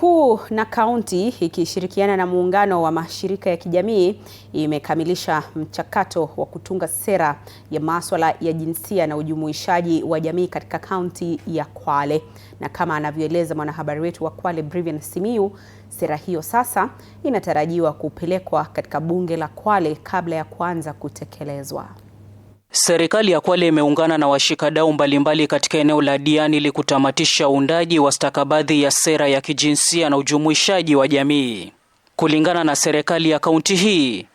kuu na kaunti ikishirikiana na muungano wa mashirika ya kijamii imekamilisha mchakato wa kutunga sera ya masuala ya jinsia na ujumuishaji wa jamii katika kaunti ya Kwale. Na kama anavyoeleza mwanahabari wetu wa Kwale Brivian Simiyu, sera hiyo sasa inatarajiwa kupelekwa katika bunge la Kwale kabla ya kuanza kutekelezwa. Serikali ya Kwale imeungana na washikadau mbalimbali katika eneo la Diani ili kutamatisha uundaji wa stakabadhi ya sera ya kijinsia na ujumuishaji wa jamii. Kulingana na serikali ya kaunti hii,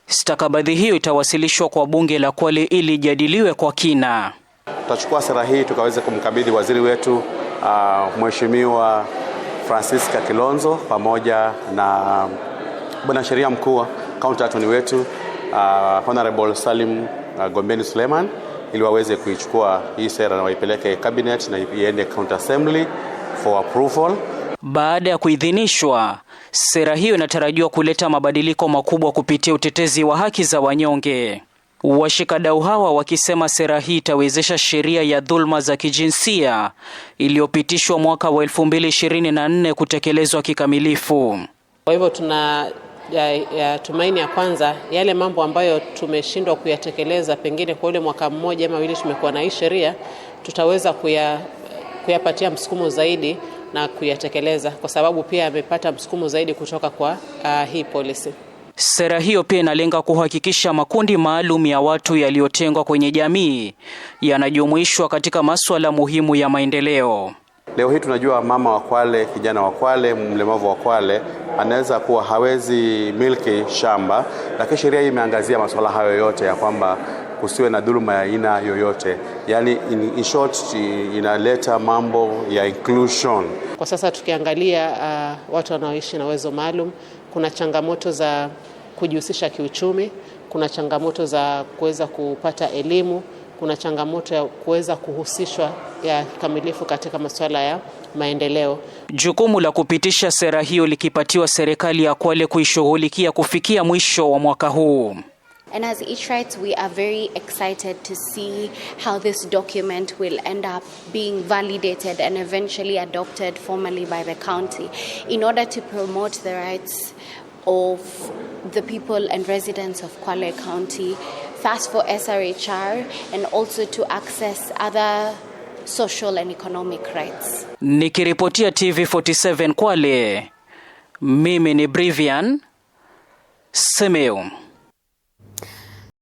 stakabadhi hiyo itawasilishwa kwa bunge la Kwale ili ijadiliwe kwa kina. Tutachukua sera hii tukaweze kumkabidhi waziri wetu Mheshimiwa Francisca Kilonzo pamoja na bwana sheria mkuu wa kaunti attorney wetu Honorable Salim Gombeni Suleiman ili waweze kuichukua hii sera na waipeleke cabinet na iende county assembly for approval. Baada ya kuidhinishwa, sera hiyo inatarajiwa kuleta mabadiliko makubwa kupitia utetezi wa haki za wanyonge. Washikadau hawa wakisema sera hii itawezesha sheria ya dhulma za kijinsia iliyopitishwa mwaka wa 2024 kutekelezwa kikamilifu. Kwa hivyo tuna tumaini ya kwanza yale mambo ambayo tumeshindwa kuyatekeleza pengine kwa ule mwaka mmoja ama wili tumekuwa na hii sheria, tutaweza kuyapatia msukumo zaidi na kuyatekeleza, kwa sababu pia amepata msukumo zaidi kutoka kwa hii policy. Sera hiyo pia inalenga kuhakikisha makundi maalum ya watu yaliyotengwa kwenye jamii yanajumuishwa katika masuala muhimu ya maendeleo. Leo hii tunajua mama wa Kwale, kijana wa Kwale, mlemavu wa Kwale anaweza kuwa hawezi milki shamba, lakini sheria hii imeangazia masuala hayo yote ya kwamba kusiwe na dhuluma ya aina yoyote. Yani in short inaleta mambo ya inclusion. Kwa sasa tukiangalia watu wanaoishi na uwezo maalum, kuna changamoto za kujihusisha kiuchumi, kuna changamoto za kuweza kupata elimu, kuna changamoto ya kuweza kuhusishwa ya kikamilifu katika masuala ya maendeleo. Jukumu la kupitisha sera hiyo likipatiwa serikali ya Kwale kuishughulikia kufikia mwisho wa mwaka huu. And as Each-Rights, we are very excited to see how this document will end up being validated and eventually adopted formally by the county in order to promote the rights of the people and residents of Kwale County, first for SRHR and also to access other social and economic rights. Nikiripotia TV47 Kwale, mimi ni Brivian Simiyu.